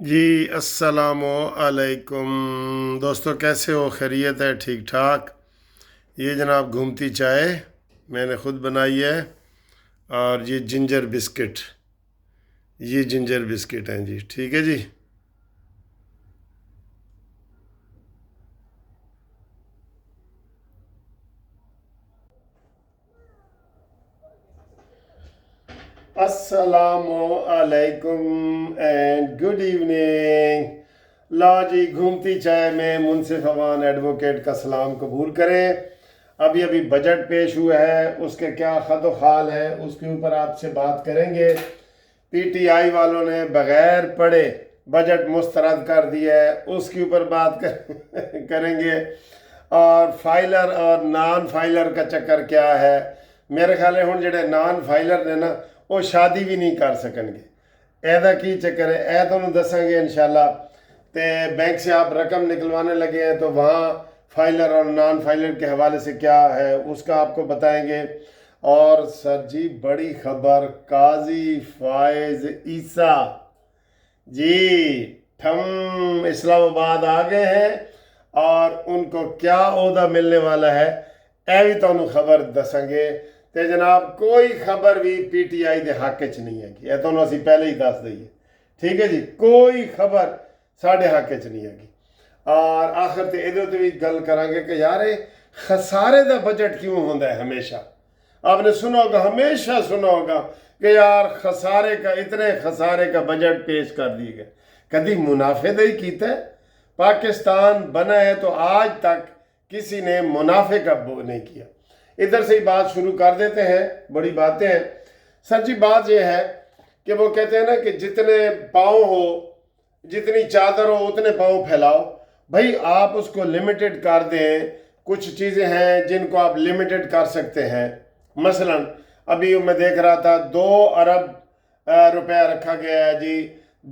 جی السلام علیکم دوستو، کیسے ہو؟ خیریت ہے؟ ٹھیک ٹھاک؟ یہ جناب گھومتی چائے میں نے خود بنائی ہے، اور یہ جنجر بسکٹ ہیں جی، ٹھیک ہے جی۔ السلام علیکم اینڈ گڈ ایوننگ۔ لا جی، گھومتی چائے میں منصف اوان ایڈوکیٹ کا سلام قبول کریں۔ ابھی بجٹ پیش ہوا ہے، اس کے کیا خد و خال ہے اس کے اوپر آپ سے بات کریں گے۔ پی ٹی آئی والوں نے بغیر پڑھے بجٹ مسترد کر دیا ہے، اس کے اوپر بات کریں گے۔ اور فائلر اور نان فائلر کا چکر کیا ہے؟ میرے خیال ہے ہن جڑے نان فائلر نے نا، وہ شادی بھی نہیں کر سکن گے۔ ایدا کی چکر ہے، اے تو دسیں گے انشاءاللہ۔ تے بینک سے آپ رقم نکلوانے لگے ہیں تو وہاں فائلر اور نان فائلر کے حوالے سے کیا ہے اس کا آپ کو بتائیں گے۔ اور سر جی بڑی خبر، قاضی فائز عیسیٰ جی ٹھم اسلام آباد آ گئے ہیں، اور ان کو کیا عہدہ ملنے والا ہے اے بھی تو خبر دسیں گے۔ تے جناب کوئی خبر بھی پی ٹی آئی دے حق چ نہیں ہے گی، یہ تو اسی پہلے ہی دس دئیے، ٹھیک ہے جی۔ کوئی خبر ساڑھے حق چ نہیں ہے گی۔ اور آخر تے ادھر تے بھی گل کریں گے کہ یار خسارے دا بجٹ کیوں ہوتا ہے ہمیشہ؟ آپ نے سنا ہوگا، ہمیشہ سنا ہوگا کہ یار اتنے خسارے کا بجٹ پیش کر دیے گئے، کدی منافع دا ہی کیتا ہے؟ پاکستان بنا ہے تو آج تک کسی نے منافع کا نہیں کیا۔ ادھر سے ہی بات شروع کر دیتے ہیں، بڑی باتیں ہیں سر جی۔ بات یہ ہے کہ وہ کہتے ہیں نا کہ جتنے پاؤں ہو، جتنی چادر ہو اتنے پاؤں پھیلاؤ۔ بھائی آپ اس کو لمیٹڈ کر دیں۔ کچھ چیزیں ہیں جن کو آپ لمیٹڈ کر سکتے ہیں، مثلا ابھی میں دیکھ رہا تھا 2 ارب روپیہ رکھا گیا ہے جی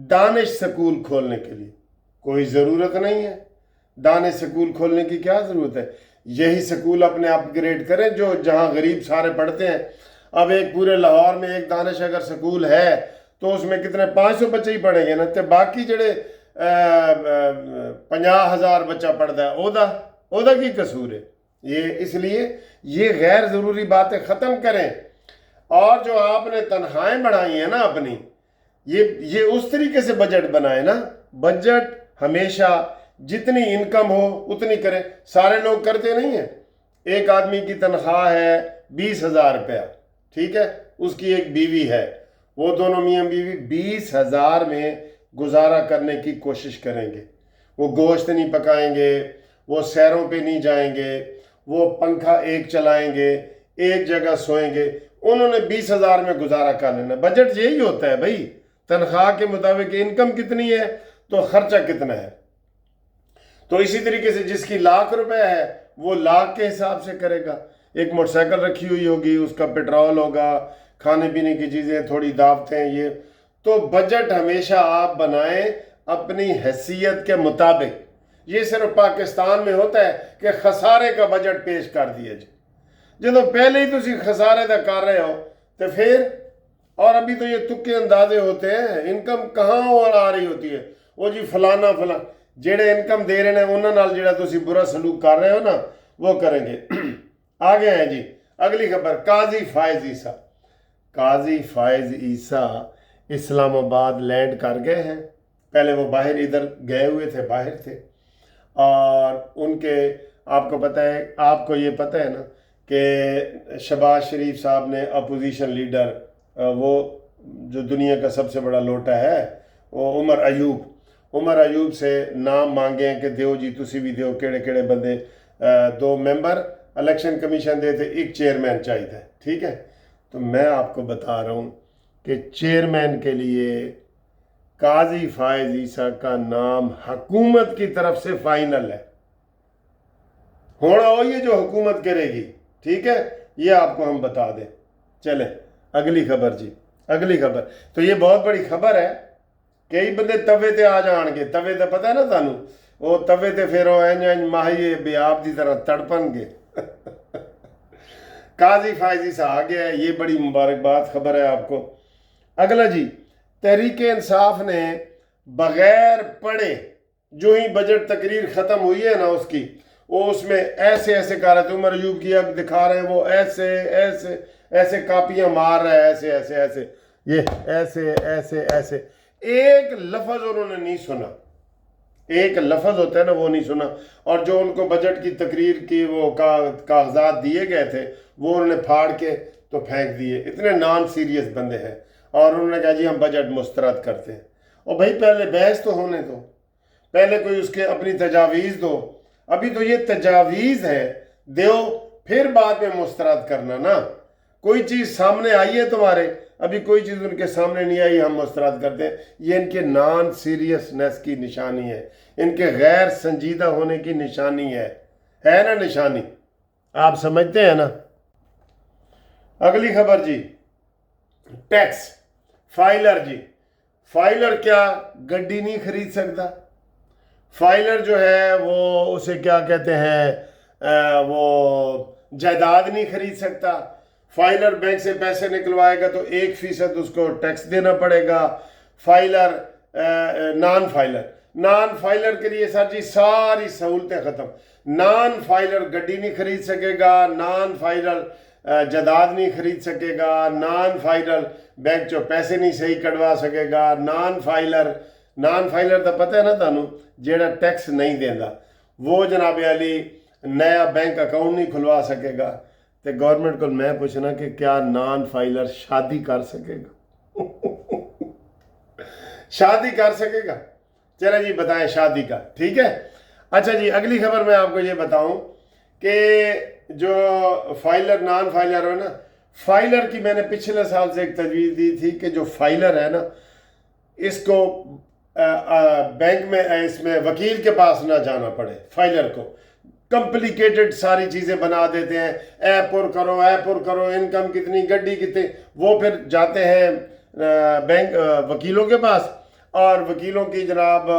دانش سکول کھولنے کے لیے۔ کوئی ضرورت نہیں ہے، دانش سکول کھولنے کی کیا ضرورت ہے؟ یہی سکول اپنے اپ گریڈ کریں جو جہاں غریب سارے پڑھتے ہیں۔ اب ایک پورے لاہور میں ایک دانش اگر سکول ہے تو اس میں کتنے 500 بچے ہی پڑھیں گے نا، تے باقی جڑے 50,000 بچہ پڑھتا ہے اودا کی قصور ہے؟ یہ اس لیے یہ غیر ضروری باتیں ختم کریں۔ اور جو آپ نے تنخواہیں بڑھائی ہیں نا اپنی، یہ اس طریقے سے بجٹ بنائے نا۔ بجٹ ہمیشہ جتنی انکم ہو اتنی کریں۔ سارے لوگ کرتے نہیں ہیں۔ ایک آدمی کی تنخواہ ہے 20,000 روپیہ، ٹھیک ہے، اس کی ایک بیوی ہے، وہ دونوں میاں بیوی 20,000 میں گزارا کرنے کی کوشش کریں گے۔ وہ گوشت نہیں پکائیں گے، وہ سیروں پہ نہیں جائیں گے، وہ پنکھا ایک چلائیں گے، ایک جگہ سوئیں گے۔ انہوں نے 20,000 میں گزارا کر لینا۔ بجٹ یہی ہوتا ہے بھائی، تنخواہ کے مطابق انکم کتنی ہے تو خرچہ کتنا ہے۔ تو اسی طریقے سے جس کی 1,00,000 روپے ہے وہ 1,00,000 کے حساب سے کرے گا۔ ایک موٹر سائیکل رکھی ہوئی ہوگی، اس کا پیٹرول ہوگا، کھانے پینے کی چیزیں، تھوڑی دعوتیں، یہ تو بجٹ ہمیشہ آپ بنائیں اپنی حیثیت کے مطابق۔ یہ صرف پاکستان میں ہوتا ہے کہ خسارے کا بجٹ پیش کر دیا جائے۔ جب پہلے ہی تسی خسارے دا کر رہے ہو تو پھر، اور ابھی تو یہ تکے اندازے ہوتے ہیں، انکم کہاں اور آ رہی ہوتی ہے؟ وہ جی فلانا جڑے انکم دے رہے ہیں انہوں نال جڑا تسی برا سلوک کر رہے ہو نا وہ کریں گے۔ آگے ہیں جی اگلی خبر، قاضی فائز عیسیٰ۔ قاضی فائز عیسیٰ اسلام آباد لینڈ کر گئے ہیں۔ پہلے وہ باہر ادھر گئے ہوئے تھے، باہر تھے، اور ان کے آپ کو پتہ ہے، آپ کو یہ پتہ ہے نا کہ شہباز شریف صاحب نے اپوزیشن لیڈر، وہ جو دنیا کا سب سے بڑا لوٹا ہے، وہ عمر ایوب سے نام مانگے ہیں کہ دیو جی تسی بھی دیو، کیڑے کیڑے بندے، 2 ممبر الیکشن کمیشن دے تھے، ایک چیئرمین چاہیے تھا، ٹھیک ہے۔ تو میں آپ کو بتا رہا ہوں کہ چیئرمین کے لیے قاضی فائز عیسیٰ کا نام حکومت کی طرف سے فائنل ہے۔ ہونا ہو یہ جو حکومت کرے گی، ٹھیک ہے، یہ آپ کو ہم بتا دیں۔ چلیں اگلی خبر جی، اگلی خبر تو یہ بہت بڑی خبر ہے۔ کئی بندے توے تے آ جان گے، توے تے پتہ ہے نا تانوں، وہ توے تے پھر وہ انج ماہی بے آپ دی طرح تڑپن گے۔ قاضی فائز عیسیٰ آ گیا ہے، یہ بڑی مبارکباد خبر ہے آپ کو۔ اگلا جی، تحریک انصاف نے بغیر پڑھے جو ہی بجٹ تقریر ختم ہوئی ہے نا اس کی، وہ اس میں ایسے ایسے کہہ رہے تھے، عمر ایوب کی اب دکھا رہے ہیں، وہ ایسے ایسے ایسے کاپیاں مار رہے ہیں، ایسے ایسے ایسے، یہ ایسے ایسے ایسے، ایک لفظ انہوں نے نہیں سنا، ایک لفظ ہوتا ہے نا وہ نہیں سنا، اور جو ان کو بجٹ کی تقریر کی وہ کاغذات دیے گئے تھے وہ انہوں نے پھاڑ کے تو پھینک دیے۔ اتنے نان سیریس بندے ہیں، اور انہوں نے کہا جی ہم بجٹ مسترد کرتے ہیں۔ اور بھائی پہلے بحث تو ہونے دو، پہلے کوئی اس کے اپنی تجاویز دو، ابھی تو یہ تجاویز ہے دیو، پھر بعد میں مسترد کرنا نا۔ کوئی چیز سامنے آئی ہے تمہارے، ابھی کوئی چیز ان کے سامنے نہیں آئی، ہم مسترد کرتے ہیں۔ یہ ان کے نان سیریسنس کی نشانی ہے، ان کے غیر سنجیدہ ہونے کی نشانی ہے نا نشانی، آپ سمجھتے ہیں نا۔ اگلی خبر جی، ٹیکس فائلر جی، فائلر کیا گڈی نہیں خرید سکتا؟ فائلر جو ہے وہ اسے کیا کہتے ہیں، وہ جائیداد نہیں خرید سکتا۔ فائلر بینک سے پیسے نکلوائے گا تو 1% اس کو ٹیکس دینا پڑے گا۔ فائلر نان فائلر کے لیے سر جی ساری سہولتیں ختم۔ نان فائلر گڈی نہیں خرید سکے گا، نان فائلر جائیداد نہیں خرید سکے گا، نان فائلر بینک چو پیسے نہیں صحیح کٹوا سکے گا، نان فائلر تو پتہ ہے نا تانوں، جیڑا ٹیکس نہیں دیندا وہ جناب علی نیا بینک اکاؤنٹ نہیں کھلوا سکے گا۔ تو گورنمنٹ کو میں پوچھنا کہ کیا نان فائلر شادی کر سکے گا؟ شادی کر سکے گا؟ چلے جی بتائیں شادی کا، ٹھیک ہے۔ اچھا جی اگلی خبر میں آپ کو یہ بتاؤں کہ جو فائلر نان فائلر ہے نا، فائلر کی میں نے پچھلے سال سے ایک تجویز دی تھی کہ جو فائلر ہے نا اس کو بینک میں اس میں وکیل کے پاس نہ جانا پڑے، فائلر کو کمپلیکیٹڈ ساری چیزیں بنا دیتے ہیں، اے پر کرو انکم کتنی گڈی کتنی، وہ پھر جاتے ہیں بینک وکیلوں کے پاس، اور وکیلوں کی جناب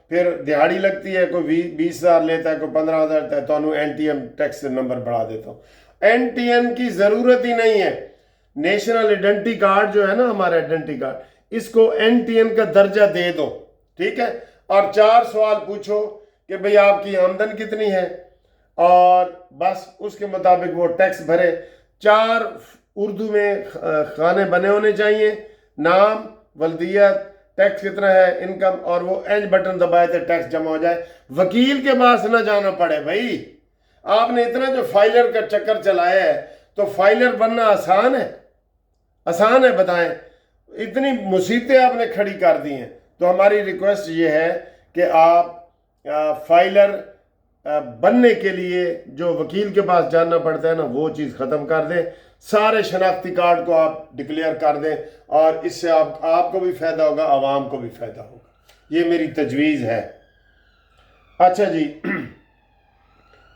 پھر دہاڑی لگتی ہے، کوئی 20,000 لیتا ہے، کوئی 15,000 لیتا ہے، تو انہوں NTM ٹیکس نمبر بڑھا دیتا ہوں۔ NTM کی ضرورت ہی نہیں ہے، نیشنل آئیڈینٹی کارڈ جو ہے نا ہمارا آئیڈینٹی کارڈ، اس کو NTM کا درجہ دے دو، ٹھیک ہے، اور 4 سوال پوچھو کہ بھئی آپ کی آمدن کتنی ہے، اور بس اس کے مطابق وہ ٹیکس بھرے۔ 4 اردو میں خانے بنے ہونے چاہیے، نام، ولدیت، ٹیکس کتنا ہے، انکم، اور وہ اینج بٹن دبائے تھے ٹیکس جمع ہو جائے، وکیل کے پاس نہ جانا پڑے۔ بھائی آپ نے اتنا جو فائلر کا چکر چلایا ہے تو فائلر بننا آسان ہے؟ آسان ہے بتائیں؟ اتنی مصیبتیں آپ نے کھڑی کر دی ہیں۔ تو ہماری ریکویسٹ یہ ہے کہ آپ فائلر بننے کے لیے جو وکیل کے پاس جانا پڑتا ہے نا وہ چیز ختم کر دیں، سارے شناختی کارڈ کو آپ ڈکلیئر کر دیں، اور اس سے آپ کو بھی فائدہ ہوگا، عوام کو بھی فائدہ ہوگا۔ یہ میری تجویز ہے۔ اچھا جی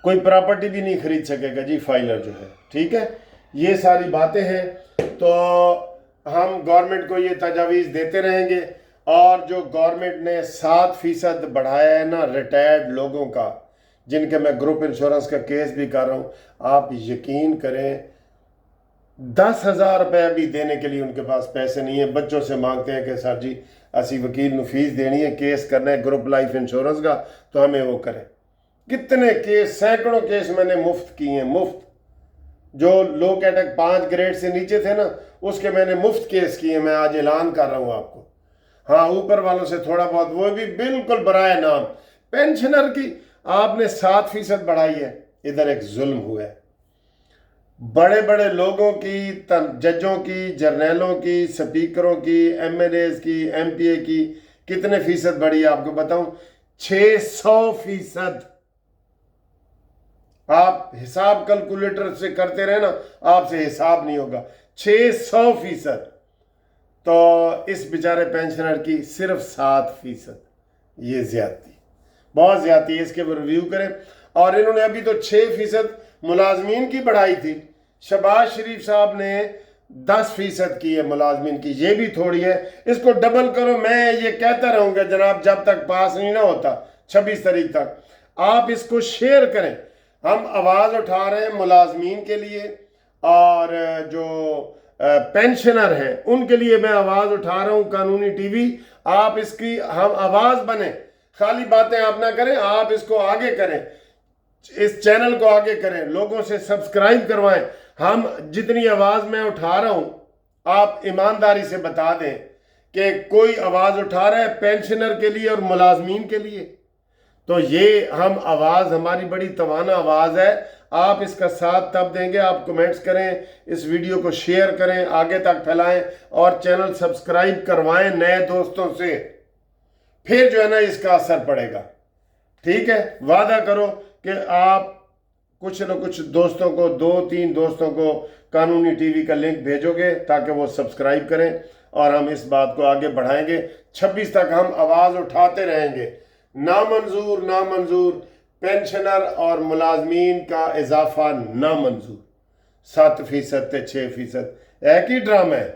کوئی پراپرٹی بھی نہیں خرید سکے گا جی فائلر جو ہے، ٹھیک ہے۔ یہ ساری باتیں ہیں، تو ہم گورنمنٹ کو یہ تجاویز دیتے رہیں گے، اور جو گورنمنٹ نے 7% بڑھایا ہے نا ریٹائرڈ لوگوں کا، جن کے میں گروپ انشورنس کا کیس بھی کر رہا ہوں، آپ یقین کریں 10,000 روپے بھی دینے کے لیے ان کے پاس پیسے نہیں ہیں، بچوں سے مانگتے ہیں کہ سر جی اسی وکیل نو فیس دینی ہے، کیس کرنا ہے گروپ لائف انشورنس کا، تو ہمیں وہ کریں۔ کتنے کیس، سینکڑوں کیس میں نے مفت کیے ہیں، مفت۔ جو لو کیٹیگری 5 گریڈ سے نیچے تھے نا اس کے میں نے مفت کیس کیے، میں آج اعلان کر رہا ہوں آپ کو۔ ہاں اوپر والوں سے تھوڑا بہت، وہ بھی بالکل برائے نام۔ پینشنر کی آپ نے 7% بڑھائی ہے، ادھر ایک ظلم ہوا ہے۔ بڑے بڑے لوگوں کی، ججوں کی، جرنیلوں کی، سپیکروں کی، MLAs کی، MPA کی کتنے فیصد بڑھی ہے آپ کو بتاؤں؟ 600%۔ آپ حساب کیلکولیٹر سے کرتے رہے نا، آپ سے حساب نہیں ہوگا۔ 600%۔ تو اس بیچارے پینشنر کی صرف 7%۔ یہ زیادتی، بہت زیادتی ہے، اس کے ریویو کریں۔ اور انہوں نے ابھی تو 6% ملازمین کی بڑھائی تھی، شہباز شریف صاحب نے 10% کی ہے ملازمین کی، یہ بھی تھوڑی ہے، اس کو ڈبل کرو۔ میں یہ کہتا رہوں گا جناب جب تک پاس نہیں نہ ہوتا 26 تاریخ تک، آپ اس کو شیئر کریں۔ ہم آواز اٹھا رہے ہیں ملازمین کے لیے، اور جو پینشنر ہیں ان کے لیے میں آواز اٹھا رہا ہوں۔ قانونی ٹی وی آپ اس کی ہم آواز بنیں، خالی باتیں آپ نہ کریں، آپ اس کو آگے کریں، اس چینل کو آگے کریں، لوگوں سے سبسکرائب کروائیں۔ ہم جتنی آواز میں اٹھا رہا ہوں آپ ایمانداری سے بتا دیں کہ کوئی آواز اٹھا رہا ہے پینشنر کے لیے اور ملازمین کے لیے، تو یہ ہم آواز، ہماری بڑی توانا آواز ہے۔ آپ اس کا ساتھ تب دیں گے، آپ کمنٹس کریں، اس ویڈیو کو شیئر کریں، آگے تک پھیلائیں اور چینل سبسکرائب کروائیں نئے دوستوں سے، پھر جو ہے نا اس کا اثر پڑے گا۔ ٹھیک ہے، وعدہ کرو کہ آپ کچھ نہ کچھ دوستوں کو، 2-3 دوستوں کو قانونی ٹی وی کا لنک بھیجو گے تاکہ وہ سبسکرائب کریں، اور ہم اس بات کو آگے بڑھائیں گے۔ 26 تک ہم آواز اٹھاتے رہیں گے۔ نامنظور، نامنظور، پینشنر اور ملازمین کا اضافہ نامنظور، 7% تے 6%، ایک ہی ڈرامہ ہے۔